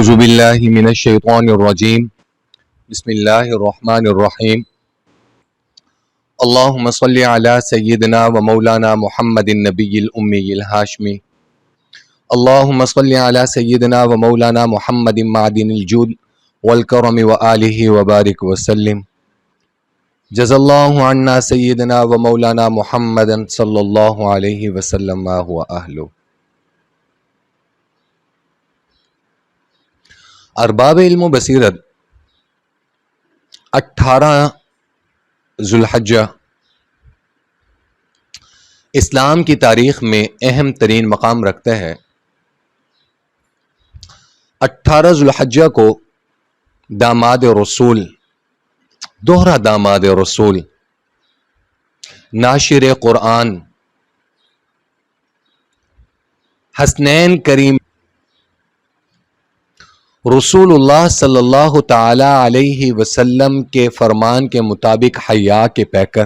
اعوذ باللہ من الشیطان الرجیم بسم اللہ الرحمن الرحیم اللہم صلی علی سیدنا و مولانا محمد النبی الامی الہاشمی اللہم صلی علی سیدنا و مولانا محمد معدن الجود والکرم و آلہ و بارک وسلم جزا اللہ عنا سیدنا و مولانا محمد صلی اللہ علیہ وسلم ما هو اہلہ۔ ارباب علم و بصیرت 18 ذوالحجہ اسلام کی تاریخ میں اہم ترین مقام رکھتا ہے۔ 18 ذوالحجہ کو داماد رسول، دوہرا داماد رسول، ناشر قرآن، حسنین کریم، رسول اللہ صلی اللہ تعالی علیہ وسلم کے فرمان کے مطابق حیا کے پیکر،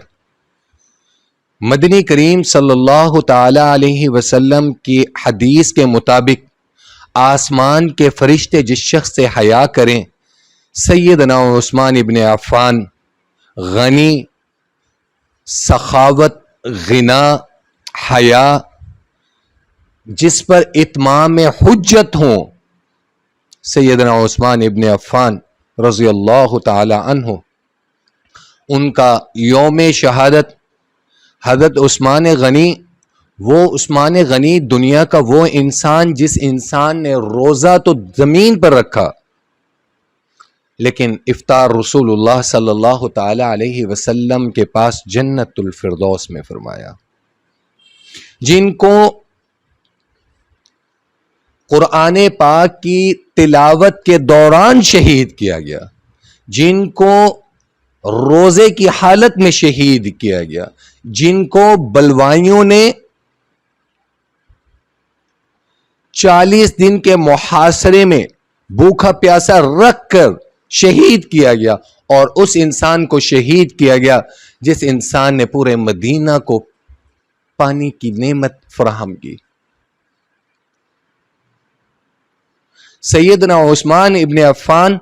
مدنی کریم صلی اللہ تعالی علیہ وسلم کی حدیث کے مطابق آسمان کے فرشتے جس شخص سے حیا کریں، سیدنا عثمان ابن عفان، غنی، سخاوت، غنا، حیا، جس پر اتمام حجت ہوں، سیدنا عثمان ابن عفان رضی اللہ تعالی عنہ، ان کا یوم شہادت حضرت عثمان غنی، وہ عثمان غنی دنیا کا وہ انسان جس انسان نے روزہ تو زمین پر رکھا لیکن افطار رسول اللہ صلی اللہ تعالی علیہ وسلم کے پاس جنت الفردوس میں فرمایا، جن کو قرآن پاک کی تلاوت کے دوران شہید کیا گیا، جن کو روزے کی حالت میں شہید کیا گیا، جن کو بلوائیوں نے 40 دن کے محاصرے میں بھوکا پیاسا رکھ کر شہید کیا گیا، اور اس انسان کو شہید کیا گیا جس انسان نے پورے مدینہ کو پانی کی نعمت فراہم کی۔ سیدنا عثمان ابن عفان،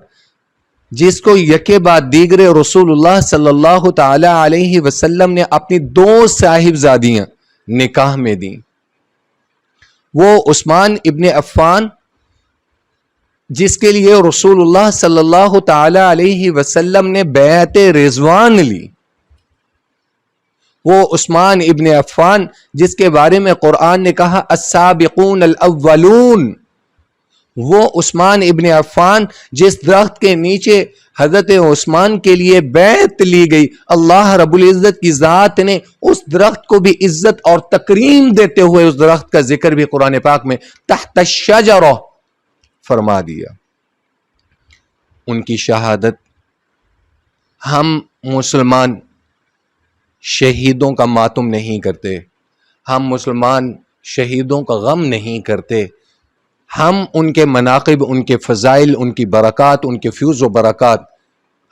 جس کو یکے بعد دیگرے رسول اللہ صلی اللہ تعالی علیہ وسلم نے اپنی 2 صاحبزادیاں نکاح میں دیں، وہ عثمان ابن عفان جس کے لیے رسول اللہ صلی اللہ تعالی علیہ وسلم نے بیعت رضوان لی، وہ عثمان ابن عفان جس کے بارے میں قرآن نے کہا السابقون الاولون، وہ عثمان ابن عفان جس درخت کے نیچے حضرت عثمان کے لیے بیعت لی گئی، اللہ رب العزت کی ذات نے اس درخت کو بھی عزت اور تکریم دیتے ہوئے اس درخت کا ذکر بھی قرآن پاک میں تحت الشجرہ فرما دیا۔ ان کی شہادت، ہم مسلمان شہیدوں کا ماتم نہیں کرتے، ہم مسلمان شہیدوں کا غم نہیں کرتے، ہم ان کے مناقب، ان کے فضائل، ان کی برکات، ان کے فیوز و برکات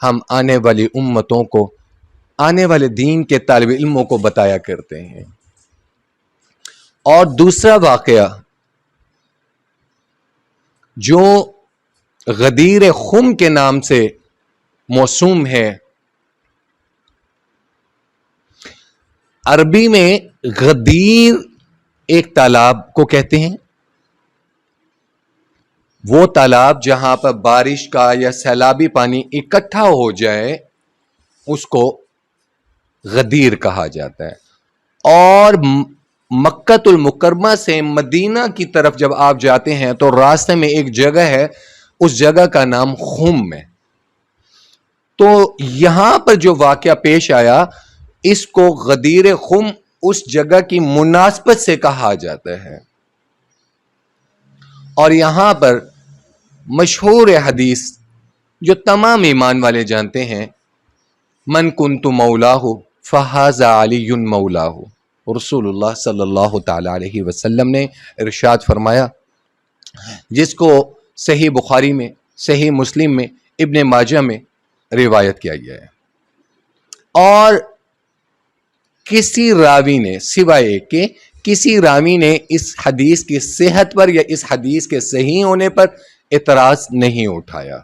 ہم آنے والی امتوں کو، آنے والے دین کے طالب علموں کو بتایا کرتے ہیں۔ اور دوسرا واقعہ جو غدیر خم کے نام سے موسوم ہے، عربی میں غدیر ایک تالاب کو کہتے ہیں، وہ تالاب جہاں پر بارش کا یا سیلابی پانی اکٹھا ہو جائے اس کو غدیر کہا جاتا ہے۔ اور مکۃ المکرمہ سے مدینہ کی طرف جب آپ جاتے ہیں تو راستے میں ایک جگہ ہے، اس جگہ کا نام خم ہے۔ تو یہاں پر جو واقعہ پیش آیا، اس کو غدیر خم اس جگہ کی مناسبت سے کہا جاتا ہے۔ اور یہاں پر مشہور حدیث جو تمام ایمان والے جانتے ہیں، من کنت مولاہ فہذا علی مولاہ، رسول اللہ صلی اللہ تعالی علیہ وسلم نے ارشاد فرمایا، جس کو صحیح بخاری میں، صحیح مسلم میں، ابن ماجہ میں روایت کیا گیا ہے۔ اور کسی راوی نے سوائے کہ کسی راوی نے اس حدیث کی صحت پر یا اس حدیث کے صحیح ہونے پر اعتراض نہیں اٹھایا۔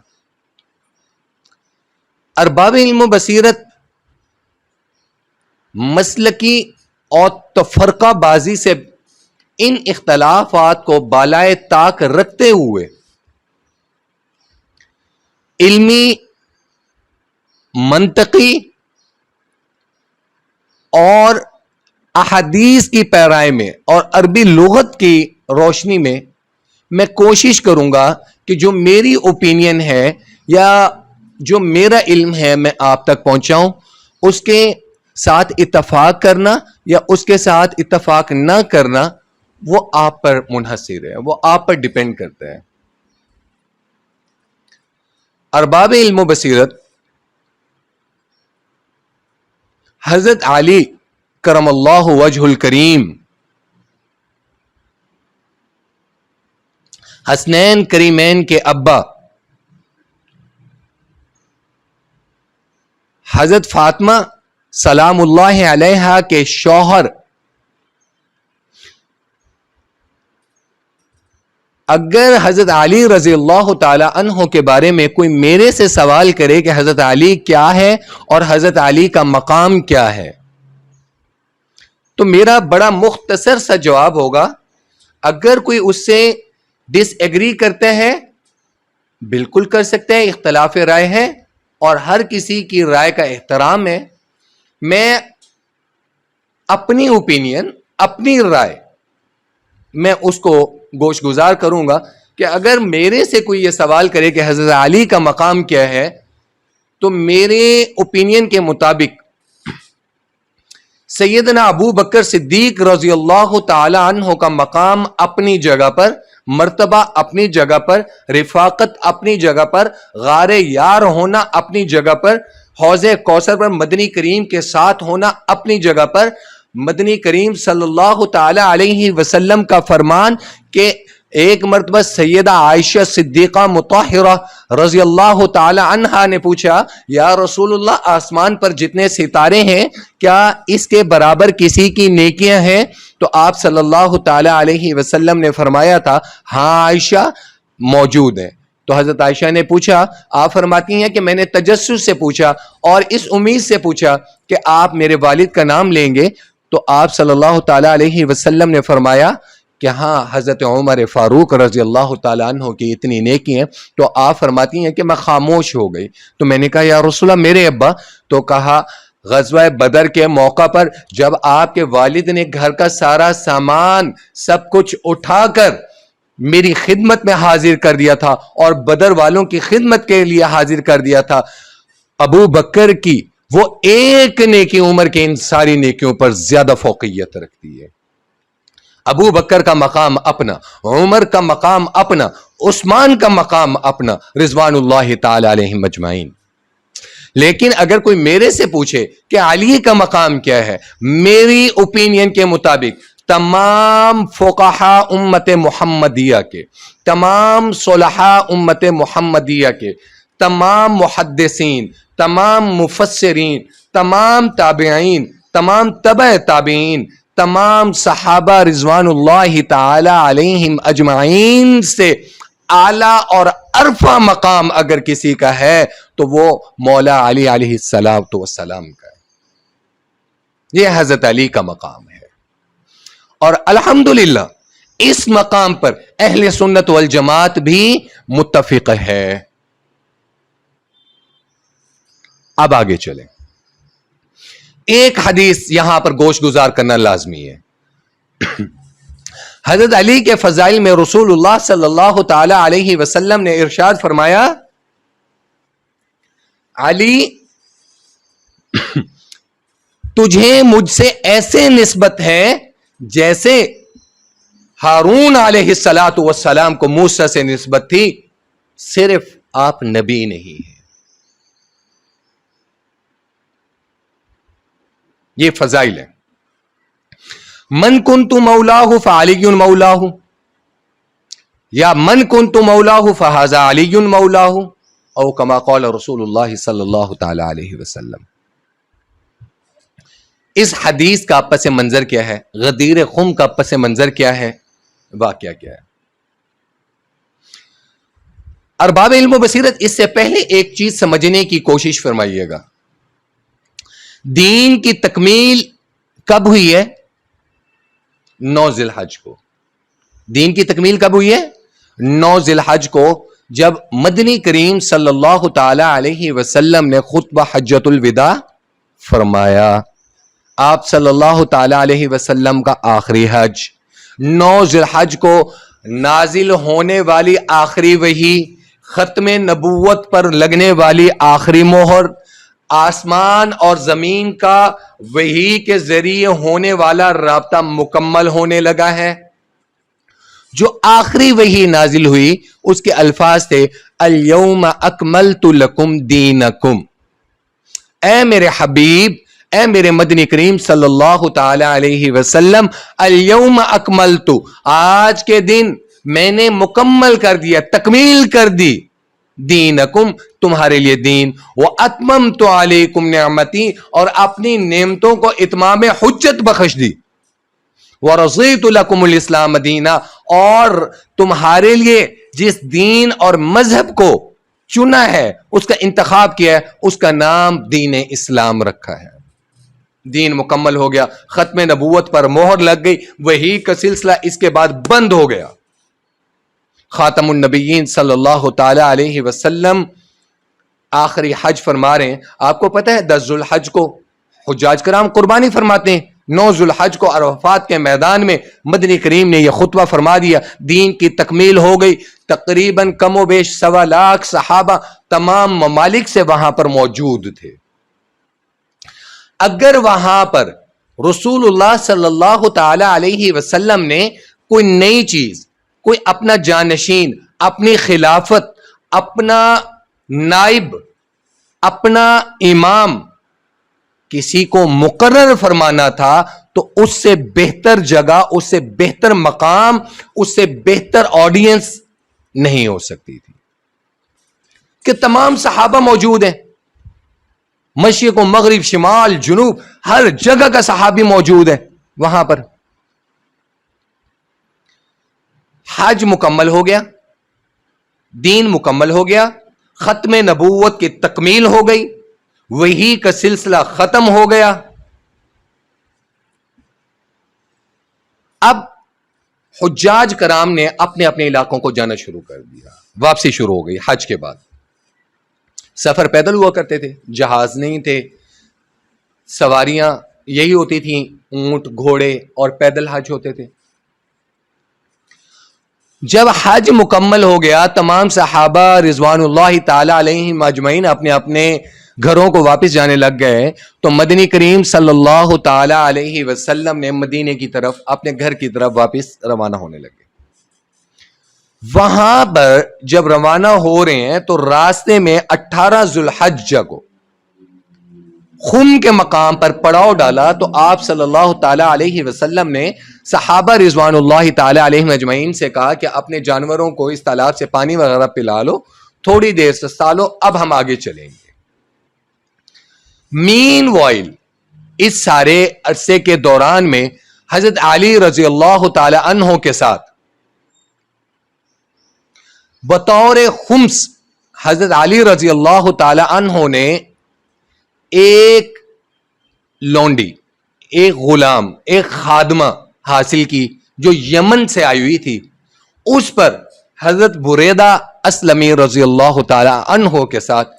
ارباب علم و بصیرت مسلکی اور تفرقہ بازی سے ان اختلافات کو بالائے طاق رکھتے ہوئے علمی، منطقی اور احادیث کی پیرائی میں اور عربی لغت کی روشنی میں کوشش کروں گا کہ جو میری اوپینین ہے یا جو میرا علم ہے میں آپ تک پہنچاؤں، اس کے ساتھ اتفاق کرنا یا اس کے ساتھ اتفاق نہ کرنا وہ آپ پر منحصر ہے، وہ آپ پر ڈیپینڈ کرتا ہے۔ ارباب علم و بصیرت حضرت علی کرم اللہ وجہ الکریم، حسنین کریمین کے ابا حضرت فاطمہ سلام اللہ علیہا کے شوہر، اگر حضرت علی رضی اللہ تعالی عنہ کے بارے میں کوئی میرے سے سوال کرے کہ حضرت علی کیا ہے اور حضرت علی کا مقام کیا ہے، تو میرا بڑا مختصر سا جواب ہوگا، اگر کوئی اس سے ڈس ایگری کرتے ہیں بالکل کر سکتے ہیں، اختلاف رائے ہے اور ہر کسی کی رائے کا احترام ہے۔ میں اپنی اوپینین، اپنی رائے میں اس کو گوش گزار کروں گا کہ اگر میرے سے کوئی یہ سوال کرے کہ حضرت علی کا مقام کیا ہے، تو میرے اوپینین کے مطابق سیدنا ابو بکر صدیق رضی اللہ تعالی عنہ کا مقام اپنی جگہ پر، مرتبہ اپنی جگہ پر، رفاقت اپنی جگہ پر، غار یار ہونا اپنی جگہ پر، حوض کوثر پر مدنی کریم کے ساتھ ہونا اپنی جگہ پر، مدنی کریم صلی اللہ تعالی علیہ وسلم کا فرمان کہ ایک مرتبہ سیدہ عائشہ صدیقہ مطہرہ رضی اللہ تعالی عنہا نے پوچھا، یا رسول اللہ، آسمان پر جتنے ستارے ہیں کیا اس کے برابر کسی کی نیکیاں ہیں؟ تو آپ صلی اللہ تعالی علیہ وسلم نے فرمایا تھا، ہاں عائشہ موجود ہیں۔ تو حضرت عائشہ نے پوچھا، آپ فرماتی ہیں کہ میں نے تجسس سے پوچھا اور اس امید سے پوچھا کہ آپ میرے والد کا نام لیں گے، تو آپ صلی اللہ تعالی علیہ وسلم نے فرمایا کہ ہاں حضرت عمر فاروق رضی اللہ تعالیٰ عنہ کی اتنی نیکی ہیں۔ تو آپ فرماتی ہیں کہ میں خاموش ہو گئی۔ تو میں نے کہا یا رسول اللہ میرے ابا؟ تو کہا غزوہ بدر کے موقع پر جب آپ کے والد نے گھر کا سارا سامان سب کچھ اٹھا کر میری خدمت میں حاضر کر دیا تھا اور بدر والوں کی خدمت کے لیے حاضر کر دیا تھا، ابو بکر کی وہ ایک نیکی عمر کے ان ساری نیکیوں پر زیادہ فوقیت رکھتی ہے۔ ابو بکر کا مقام اپنا، عمر کا مقام اپنا، عثمان کا مقام اپنا، رضوان اللہ تعالی علیہم اجمعین۔ لیکن اگر کوئی میرے سے پوچھے کہ علی کا مقام کیا ہے، میری اوپینین کے مطابق تمام فقہا امت محمدیہ کے، تمام صلحاء امت محمدیہ کے، تمام محدثین، تمام مفسرین، تمام تابعین، تمام تبع تابعین، تمام صحابہ رضوان اللہ تعالی علیہم اجمعین سے اعلیٰ اور عرفہ مقام اگر کسی کا ہے تو وہ مولا علی علیہ السلام کا ہے۔ یہ حضرت علی کا مقام ہے اور الحمدللہ اس مقام پر اہل سنت والجماعت بھی متفق ہے۔ اب آگے چلیں، ایک حدیث یہاں پر گوش گزار کرنا لازمی ہے۔ حضرت علی کے فضائل میں رسول اللہ صلی اللہ تعالی علیہ وسلم نے ارشاد فرمایا، علی تجھے مجھ سے ایسے نسبت ہے جیسے ہارون علیہ السلام کو موسیٰ سے نسبت تھی، صرف آپ نبی نہیں ہیں۔ یہ فضائل ہے۔ من کنت مولاہ فعلی مولاہ، یا من کنت مولاہ فہذا علی مولاہ، او کما قال رسول اللہ صلی اللہ تعالی علیہ وسلم۔ اس حدیث کا پس منظر کیا ہے؟ غدیر خم کا پس منظر کیا ہے؟ واقعہ کیا ہے؟ ارباب علم و بصیرت اس سے پہلے ایک چیز سمجھنے کی کوشش فرمائیے گا. دین کی تکمیل کب ہوئی ہے؟ 9 ذی الحج کو. دین کی تکمیل کب ہوئی ہے؟ 9 ذی الحج کو، جب مدنی کریم صلی اللہ تعالی علیہ وسلم نے خطبہ حجۃ الوداع فرمایا. آپ صلی اللہ تعالی علیہ وسلم کا آخری حج 9 ذی الحج کو نازل ہونے والی آخری وحی، ختم نبوت پر لگنے والی آخری مہر، آسمان اور زمین کا وحی کے ذریعے ہونے والا رابطہ مکمل ہونے لگا ہے. جو آخری وحی نازل ہوئی اس کے الفاظ تھے الیوم اکملت لکم دینکم. اے میرے حبیب، اے میرے مدنی کریم صلی اللہ تعالی علیہ وسلم، الیوم اکملت، آج کے دن میں نے مکمل کر دیا، تکمیل کر دی، دینکم، تمہارے لیے دین، واتممت علیکم نعمتی، اور اپنی نعمتوں کو اتمام حجت بخش دی، ورضیت لکم الاسلام دینا، اور تمہارے لیے جس دین اور مذہب کو چنا ہے، اس کا انتخاب کیا ہے، اس کا نام دین اسلام رکھا ہے. دین مکمل ہو گیا، ختم نبوت پر مہر لگ گئی، وحی کا سلسلہ اس کے بعد بند ہو گیا. خاتم النبیین صلی اللہ تعالی علیہ وسلم آخری حج فرما رہے ہیں. آپ کو پتہ ہے 10 ذی الحج کو حجاج کرام قربانی فرماتے ہیں. 9 ذی الحج کو عرفات کے میدان میں مدنی کریم نے یہ خطبہ فرما دیا، دین کی تکمیل ہو گئی. تقریباً کم و بیش 1.25 لاکھ صحابہ تمام ممالک سے وہاں پر موجود تھے. اگر وہاں پر رسول اللہ صلی اللہ تعالی علیہ وسلم نے کوئی نئی چیز، کوئی اپنا جانشین، اپنی خلافت، اپنا نائب، اپنا امام کسی کو مقرر فرمانا تھا تو اس سے بہتر جگہ، اس سے بہتر مقام، اس سے بہتر آڈینس نہیں ہو سکتی تھی کہ تمام صحابہ موجود ہیں، مشرق و مغرب، شمال جنوب، ہر جگہ کا صحابی موجود ہے وہاں پر. حج مکمل ہو گیا، دین مکمل ہو گیا، ختم نبوت کی تکمیل ہو گئی، وحی کا سلسلہ ختم ہو گیا. اب حجاج کرام نے اپنے اپنے علاقوں کو جانا شروع کر دیا، واپسی شروع ہو گئی. حج کے بعد سفر پیدل ہوا کرتے تھے، جہاز نہیں تھے، سواریاں یہی ہوتی تھیں، اونٹ، گھوڑے، اور پیدل حج ہوتے تھے. جب حج مکمل ہو گیا، تمام صحابہ رضوان اللہ تعالی علیہم اجمعین اپنے اپنے گھروں کو واپس جانے لگ گئے، تو مدنی کریم صلی اللہ تعالی علیہ وسلم نے مدینے کی طرف، اپنے گھر کی طرف واپس روانہ ہونے لگے. وہاں پر جب روانہ ہو رہے ہیں تو راستے میں 18 ذی الحجہ کو خم کے مقام پر پڑاؤ ڈالا، تو آپ صلی اللہ تعالی علیہ وسلم نے صحابہ رضوان اللہ تعالی علیہم اجمعین سے کہا کہ اپنے جانوروں کو اس تالاب سے پانی وغیرہ پلا لو، تھوڑی دیر سے سالو، اب ہم آگے چلیں گے. مین وائل اس سارے عرصے کے دوران میں حضرت علی رضی اللہ تعالی عنہ کے ساتھ بطور خمس حضرت علی رضی اللہ تعالی عنہ نے ایک لونڈی، ایک غلام، ایک خادمہ حاصل کی جو یمن سے آئی ہوئی تھی. اس پر حضرت بریدہ اسلمی رضی اللہ تعالی عنہ کے ساتھ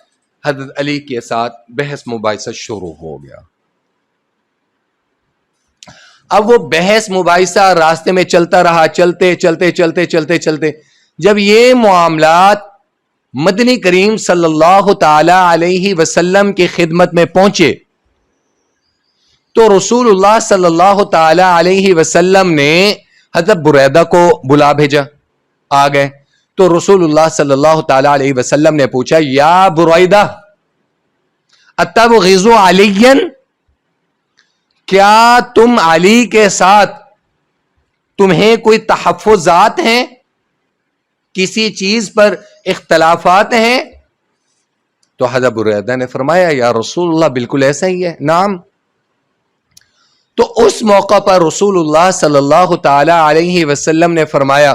حضرت علی کے ساتھ بحث مباحثہ شروع ہو گیا. اب وہ بحث مباحثہ راستے میں چلتا رہا، چلتے چلتے چلتے چلتے چلتے جب یہ معاملات مدنی کریم صلی اللہ تعالی علیہ وسلم کی خدمت میں پہنچے تو رسول اللہ صلی اللہ تعالی علیہ وسلم نے حضرت بریدہ کو بلا بھیجا. آ گئے تو رسول اللہ صلی اللہ تعالی علیہ وسلم نے پوچھا، یا بریدہ اتبغض علی، کیا تم علی کے ساتھ، تمہیں کوئی تحفظات ہیں، کسی چیز پر اختلافات ہیں؟ تو حضرت بریدہ نے فرمایا، یا رسول اللہ بالکل ایسا ہی ہے، نعم. تو اس موقع پر رسول اللہ صلی اللہ تعالی علیہ وسلم نے فرمایا،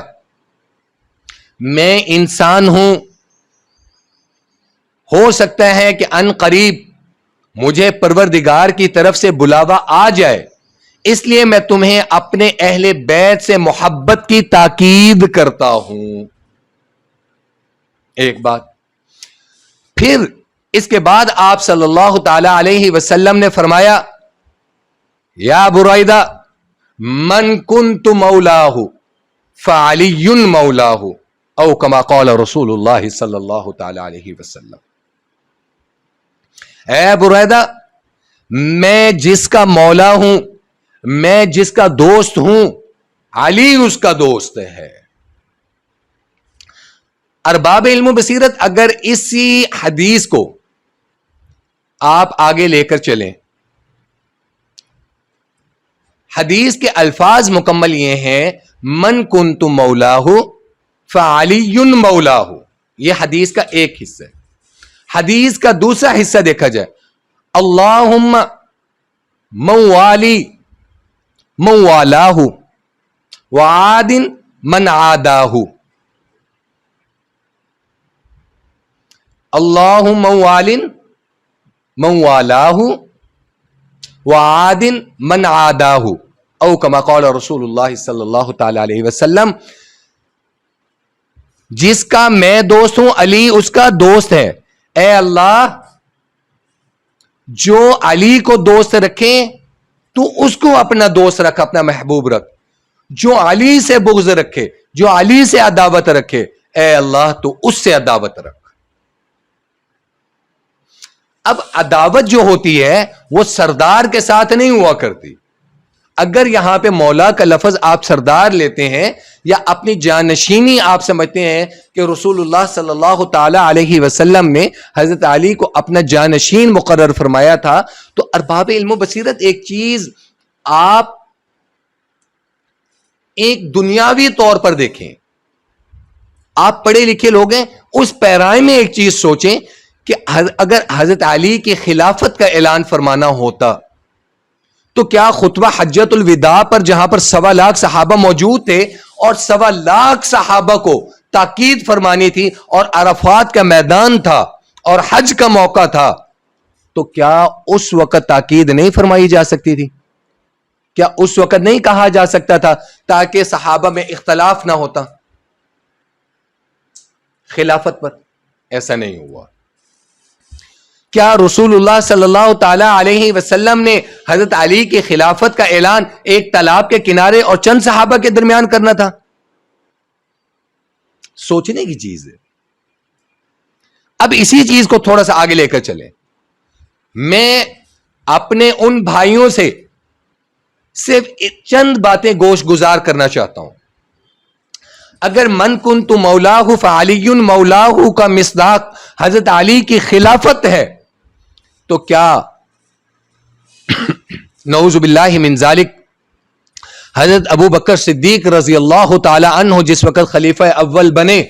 میں انسان ہوں، ہو سکتا ہے کہ ان قریب مجھے پروردگار کی طرف سے بلاوا آ جائے، اس لیے میں تمہیں اپنے اہل بیت سے محبت کی تاکید کرتا ہوں. ایک بات. پھر اس کے بعد آپ صلی اللہ تعالی علیہ وسلم نے فرمایا، یا برائدہ من کنت مولاہ فعلی مولاہ او کما قال رسول اللہ صلی اللہ تعالی علیہ وسلم. اے برائدہ، میں جس کا مولا ہوں، میں جس کا دوست ہوں، علی اس کا دوست ہے. ارباب علم و بصیرت اگر اسی حدیث کو آپ آگے لے کر چلیں، حدیث کے الفاظ مکمل یہ ہیں، من کنت مولاہ فعلی مولاہ. یہ حدیث کا ایک حصہ ہے. حدیث کا دوسرا حصہ دیکھا جائے، اللہم مووالی موالاہ وعاد من عاداہ. اللہم موال موالاہ وعاد من عاداہ او کما قال رسول اللہ صلی اللہ تعالی علیہ وسلم. جس کا میں دوست ہوں، علی اس کا دوست ہے. اے اللہ، جو علی کو دوست رکھے تو اس کو اپنا دوست رکھ، اپنا محبوب رکھ. جو علی سے بغض رکھے، جو علی سے عداوت رکھے، اے اللہ تو اس سے عداوت رکھ. اب عداوت جو ہوتی ہے وہ سردار کے ساتھ نہیں ہوا کرتی. اگر یہاں پہ مولا کا لفظ آپ سردار لیتے ہیں یا اپنی جانشینی آپ سمجھتے ہیں کہ رسول اللہ صلی اللہ تعالی علیہ وسلم نے حضرت علی کو اپنا جانشین مقرر فرمایا تھا، تو ارباب علم و بصیرت ایک چیز آپ ایک دنیاوی طور پر دیکھیں. آپ پڑھے لکھے لوگ ہیں، اس پیرائے میں ایک چیز سوچیں کہ اگر حضرت علی کی خلافت کا اعلان فرمانا ہوتا تو کیا خطبہ حجت الوداع پر، جہاں پر 1.25 لاکھ صحابہ موجود تھے اور 1.25 لاکھ صحابہ کو تاکید فرمانی تھی اور عرفات کا میدان تھا اور حج کا موقع تھا، تو کیا اس وقت تاکید نہیں فرمائی جا سکتی تھی؟ کیا اس وقت نہیں کہا جا سکتا تھا تاکہ صحابہ میں اختلاف نہ ہوتا خلافت پر؟ ایسا نہیں ہوا. کیا رسول اللہ صلی اللہ تعالی علیہ وسلم نے حضرت علی کی خلافت کا اعلان ایک تالاب کے کنارے اور چند صحابہ کے درمیان کرنا تھا؟ سوچنے کی چیز ہے. اب اسی چیز کو تھوڑا سا آگے لے کر چلیں. میں اپنے ان بھائیوں سے صرف چند باتیں گوش گزار کرنا چاہتا ہوں. اگر من کنت مولاہ فعلی مولاہ کا مصداق حضرت علی کی خلافت ہے، تو کیا نعوذ باللہ من ذالک حضرت ابو بکر صدیق رضی اللہ تعالی عنہ جس وقت خلیفہ اول بنے،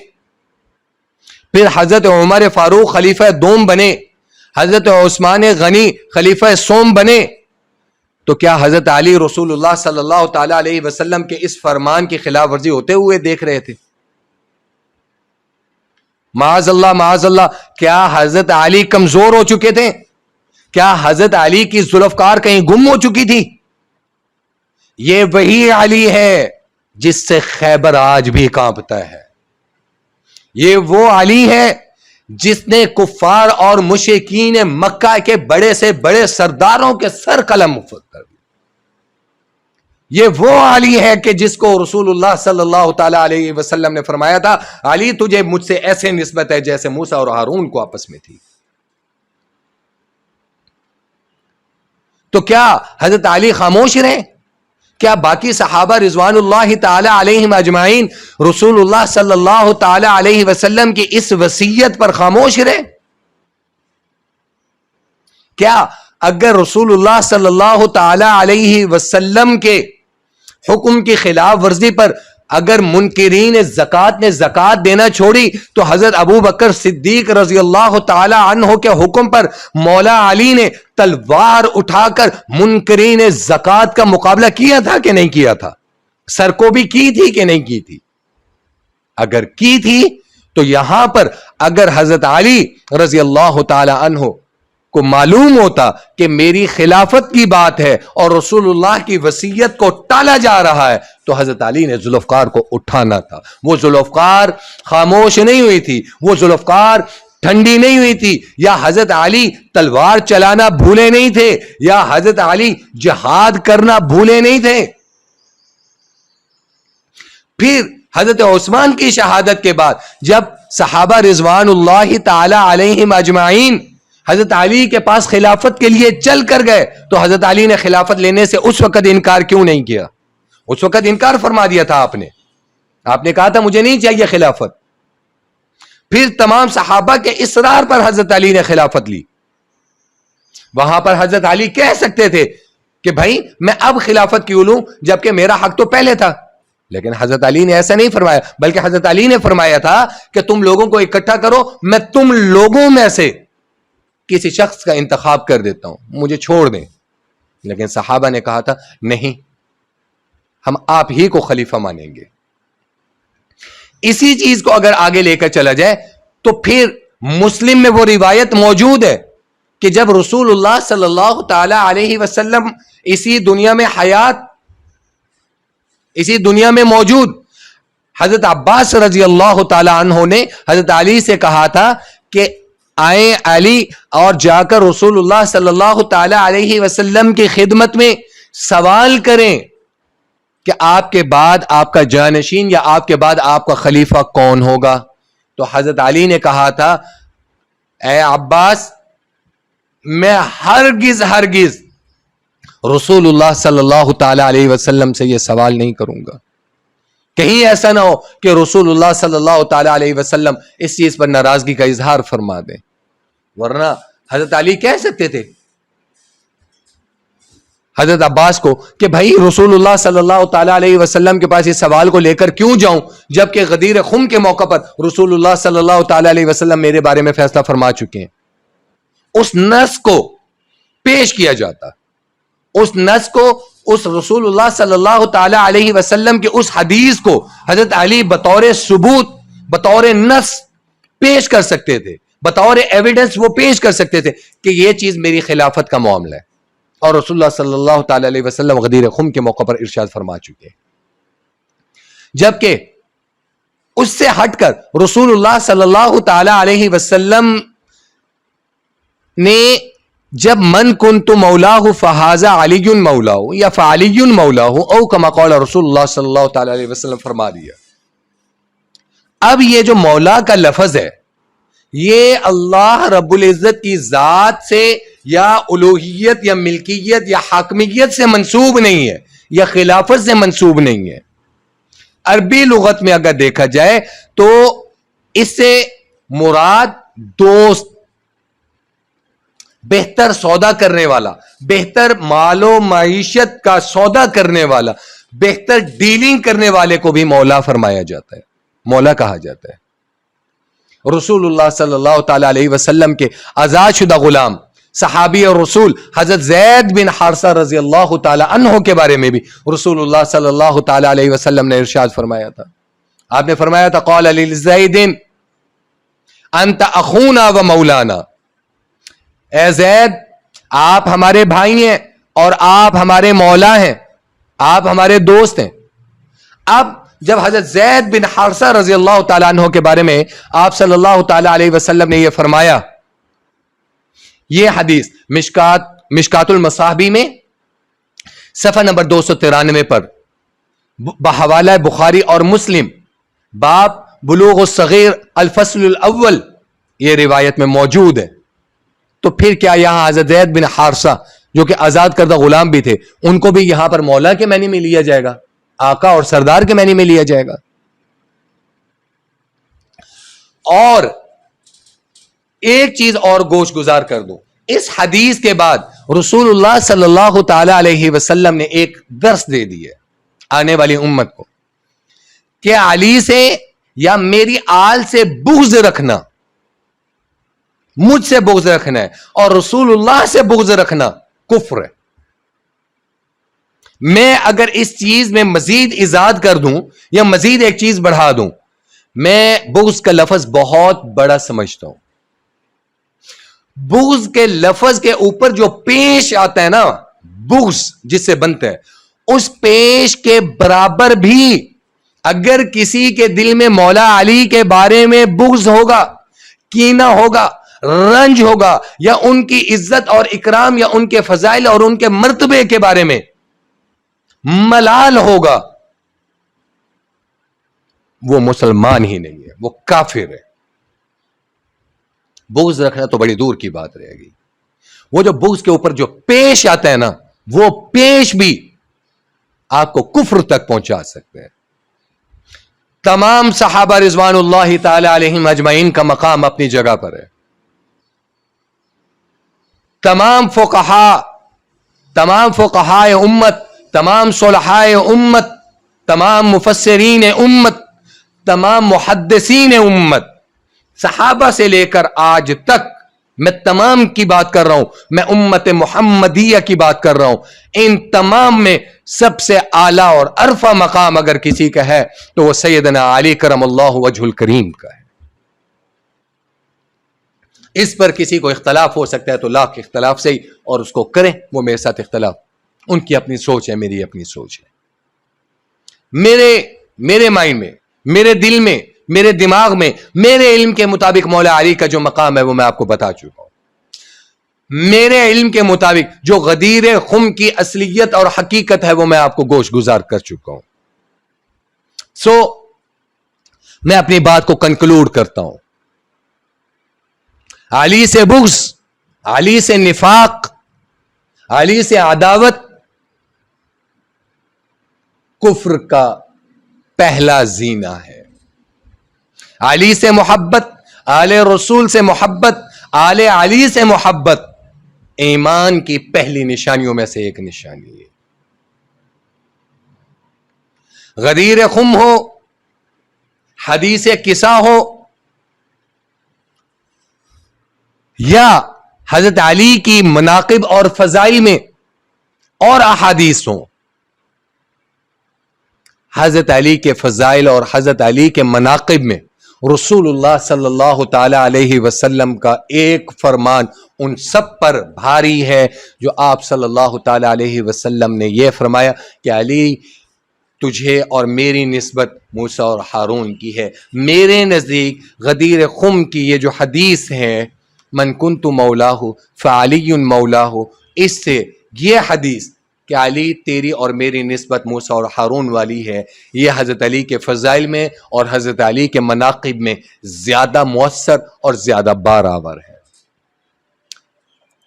پھر حضرت عمر فاروق خلیفہ دوم بنے، حضرت عثمان غنی خلیفہ سوم بنے، تو کیا حضرت علی رسول اللہ صلی اللہ تعالی علیہ وسلم کے اس فرمان کی خلاف ورزی ہوتے ہوئے دیکھ رہے تھے؟ معاذ اللہ معاذ اللہ. کیا حضرت علی کمزور ہو چکے تھے؟ کیا حضرت علی کی ذوالفقار کہیں گم ہو چکی تھی؟ یہ وہی علی ہے جس سے خیبر آج بھی کانپتا ہے. یہ وہ علی ہے جس نے کفار اور مشرکین مکہ کے بڑے سے بڑے سرداروں کے سر قلم مفت کر دی. یہ وہ علی ہے کہ جس کو رسول اللہ صلی اللہ تعالی علیہ وسلم نے فرمایا تھا، علی تجھے مجھ سے ایسے نسبت ہے جیسے موسیٰ اور ہارون کو آپس میں تھی. تو کیا حضرت علی خاموش رہے؟ کیا باقی صحابہ رضوان اللہ تعالی علیہم اجمعین رسول اللہ صلی اللہ تعالی علیہ وسلم کی اس وصیت پر خاموش رہے؟ کیا اگر رسول اللہ صلی اللہ تعالی علیہ وسلم کے حکم کی خلاف ورزی پر اگر منکرین زکات نے زکات دینا چھوڑی تو حضرت ابو بکر صدیق رضی اللہ تعالی عنہ کے حکم پر مولا علی نے تلوار اٹھا کر منکرین زکات کا مقابلہ کیا تھا کہ نہیں کیا تھا؟ سرکوبی کی تھی کہ نہیں کی تھی؟ اگر کی تھی تو یہاں پر اگر حضرت علی رضی اللہ تعالی عنہ کو معلوم ہوتا کہ میری خلافت کی بات ہے اور رسول اللہ کی وصیت کو ٹالا جا رہا ہے تو حضرت علی نے ذوالفقار کو اٹھانا تھا. وہ ذوالفقار خاموش نہیں ہوئی تھی, وہ ذوالفقار ٹھنڈی نہیں ہوئی تھی, یا حضرت علی تلوار چلانا بھولے نہیں تھے, یا حضرت علی جہاد کرنا بھولے نہیں تھے. پھر حضرت عثمان کی شہادت کے بعد جب صحابہ رضوان اللہ تعالی علیہم اجمعین حضرت علی کے پاس خلافت کے لیے چل کر گئے تو حضرت علی نے خلافت لینے سے اس وقت انکار کیوں نہیں کیا؟ اس وقت انکار فرما دیا تھا آپ نے کہا تھا مجھے نہیں چاہیے خلافت. پھر تمام صحابہ کے اصرار پر حضرت علی نے خلافت لی. وہاں پر حضرت علی کہہ سکتے تھے کہ بھائی میں اب خلافت کیوں لوں جبکہ میرا حق تو پہلے تھا, لیکن حضرت علی نے ایسا نہیں فرمایا, بلکہ حضرت علی نے فرمایا تھا کہ تم لوگوں کو اکٹھا کرو, میں تم لوگوں میں سے کسی شخص کا انتخاب کر دیتا ہوں, مجھے چھوڑ دیں. لیکن صحابہ نے کہا تھا نہیں, ہم آپ ہی کو خلیفہ مانیں گے. اسی چیز کو اگر آگے لے کر چلا جائے تو پھر مسلم میں وہ روایت موجود ہے کہ جب رسول اللہ صلی اللہ تعالی علیہ وسلم اسی دنیا میں موجود, حضرت عباس رضی اللہ تعالی عنہ نے حضرت علی سے کہا تھا کہ آئیں علی اور جا کر رسول اللہ صلی اللہ تعالی علیہ وسلم کی خدمت میں سوال کریں کہ آپ کے بعد آپ کا جانشین یا آپ کے بعد آپ کا خلیفہ کون ہوگا. تو حضرت علی نے کہا تھا اے عباس, میں ہرگز رسول اللہ صلی اللہ تعالی علیہ وسلم سے یہ سوال نہیں کروں گا. کہیں ایسا نہ ہو کہ رسول اللہ صلی اللہ تعالی علیہ وسلم اس چیز پر ناراضگی کا اظہار فرما دیں. ورنہ حضرت علی کہہ سکتے تھے حضرت عباس کو کہ بھائی رسول اللہ صلی اللہ تعالی علیہ وسلم کے پاس اس سوال کو لے کر کیوں جاؤں جبکہ غدیر خم کے موقع پر رسول اللہ صلی اللہ تعالی علیہ وسلم میرے بارے میں فیصلہ فرما چکے ہیں. اس نص کو پیش کیا جاتا, اس نص کو, اس رسول اللہ صلی اللہ تعالی علیہ وسلم کی اس حدیث کو حضرت علی بطور ثبوت, بطور نص پیش کر سکتے تھے, بطور ایویڈنس وہ پیش کر سکتے تھے کہ یہ چیز میری خلافت کا معاملہ ہے. اور رسول اللہ صلی اللہ تعالی علیہ وسلم غدیر خم کے موقع پر ارشاد فرما چکے. جبکہ اس سے ہٹ کر رسول اللہ صلی اللہ تعالی علیہ وسلم نے جب من کنت مولاہ فہذا علی مولاہ یا فعلی مولاہ او کما قال رسول اللہ صلی اللہ تعالی علیہ وسلم فرما دیا. اب یہ جو مولا کا لفظ ہے یہ اللہ رب العزت کی ذات سے یا الوہیت یا ملکیت یا حاکمیت سے منسوب نہیں ہے, یا خلافت سے منسوب نہیں ہے. عربی لغت میں اگر دیکھا جائے تو اس سے مراد دوست, بہتر سودا کرنے والا, بہتر مال و معیشت کا سودا کرنے والا, بہتر ڈیلنگ کرنے والے کو بھی مولا فرمایا جاتا ہے, مولا کہا جاتا ہے. رسول اللہ صلی اللہ تعالی علیہ وسلم کے آزاد شدہ غلام صحابی اور رسول حضرت زید بن حارثہ رضی اللہ تعالی عنہ کے بارے میں بھی رسول اللہ صلی اللہ تعالی علیہ وسلم نے ارشاد فرمایا تھا. آپ نے فرمایا تھا قال لزید انت اخونا و مولانا, اے زید آپ ہمارے بھائی ہیں اور آپ ہمارے مولا ہیں, آپ ہمارے دوست ہیں. اب جب حضرت زید بن حارثہ رضی اللہ تعالیٰ عنہ کے بارے میں آپ صلی اللہ تعالیٰ علیہ وسلم نے یہ فرمایا, یہ حدیث مشکات المصابیح میں صفحہ نمبر 293 پر بحوالہ بخاری اور مسلم باب بلوغ الصغیر الفصل الاول یہ روایت میں موجود ہے. تو پھر کیا یہاں حضرت زید بن حارثہ جو کہ آزاد کردہ غلام بھی تھے ان کو بھی یہاں پر مولا کے معنی میں لیا جائے گا, آقا اور سردار کے معنی میں لیا جائے گا؟ اور ایک چیز اور گوش گزار کر دو, اس حدیث کے بعد رسول اللہ صلی اللہ تعالی علیہ وسلم نے ایک درس دے دیا آنے والی امت کو کہ علی سے یا میری آل سے بغض رکھنا, مجھ سے بغض رکھنا ہے, اور رسول اللہ سے بغض رکھنا کفر ہے. میں اگر اس چیز میں مزید ایجاد کر دوں یا مزید ایک چیز بڑھا دوں, میں بغض کا لفظ بہت بڑا سمجھتا ہوں. بغض کے لفظ کے اوپر جو پیش آتا ہے نا، بغض جس سے بنتا ہے، اس پیش کے برابر بھی اگر کسی کے دل میں مولا علی کے بارے میں بغض ہوگا، کینہ ہوگا، رنج ہوگا، یا ان کی عزت اور اکرام یا ان کے فضائل اور ان کے مرتبے کے بارے میں ملال ہوگا، وہ مسلمان ہی نہیں ہے، وہ کافر ہے. بغض رکھنا تو بڑی دور کی بات رہے گی. وہ جو بغض کے اوپر جو پیش آتا ہے نا، وہ پیش بھی آپ کو کفر تک پہنچا سکتے ہیں. تمام صحابہ رضوان اللہ تعالی علیہم اجمعین کا مقام اپنی جگہ پر ہے. تمام فقہائے امت، تمام صلحائے امت، تمام مفسرین امت، تمام محدثین امت، صحابہ سے لے کر آج تک، میں تمام کی بات کر رہا ہوں، میں امت محمدیہ کی بات کر رہا ہوں. ان تمام میں سب سے اعلیٰ اور عرفہ مقام اگر کسی کا ہے تو وہ سیدنا علی کرم اللہ وجہ الکریم کا ہے. اس پر کسی کو اختلاف ہو سکتا ہے تو لاکھ اختلاف سے ہی، اور اس کو کریں. وہ میرے ساتھ اختلاف، ان کی اپنی سوچ ہے، میری اپنی سوچ ہے. میرے مائنڈ میں، میرے دل میں، میرے دماغ میں، میرے علم کے مطابق مولا علی کا جو مقام ہے وہ میں آپ کو بتا چکا ہوں. میرے علم کے مطابق جو غدیر خم کی اصلیت اور حقیقت ہے وہ میں آپ کو گوش گزار کر چکا ہوں. میں اپنی بات کو کنکلوڈ کرتا ہوں. علی سے بغض، علی سے نفاق، علی سے عداوت کفر کا پہلا زینہ ہے. علی سے محبت، آل رسول سے محبت، آل علی سے محبت ایمان کی پہلی نشانیوں میں سے ایک نشانی ہے. غدیر خم ہو، حدیث کسا ہو، یا حضرت علی کی مناقب اور فضائل میں اور احادیث ہوں، حضرت علی کے فضائل اور حضرت علی کے مناقب میں رسول اللہ صلی اللہ تعالی علیہ وسلم کا ایک فرمان ان سب پر بھاری ہے، جو آپ صلی اللہ تعالی علیہ وسلم نے یہ فرمایا کہ علی تجھے اور میری نسبت موسیٰ اور ہارون کی ہے. میرے نزدیک غدیر خم کی یہ جو حدیث ہے، من کنت مولاہ فعلی مولاہ، اس سے یہ حدیث کہ علی تیری اور میری نسبت موسیٰ اور ہارون والی ہے، یہ حضرت علی کے فضائل میں اور حضرت علی کے مناقب میں زیادہ مؤثر اور زیادہ بارآور ہے.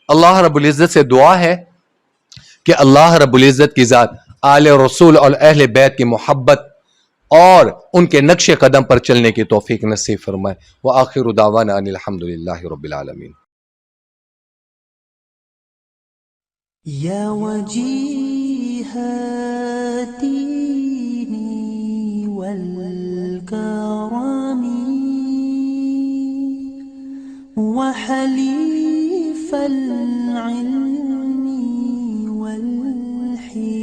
اللہ رب العزت سے دعا ہے کہ اللہ رب العزت کی ذات آل رسول اور اہل بیت کی محبت اور ان کے نقش قدم پر چلنے کی توفیق نصیب فرمائے. وآخر دعوانا ان الحمدللہ رب العالمین. یا وجیہ الدین والکرم وحلیف العلم والحکم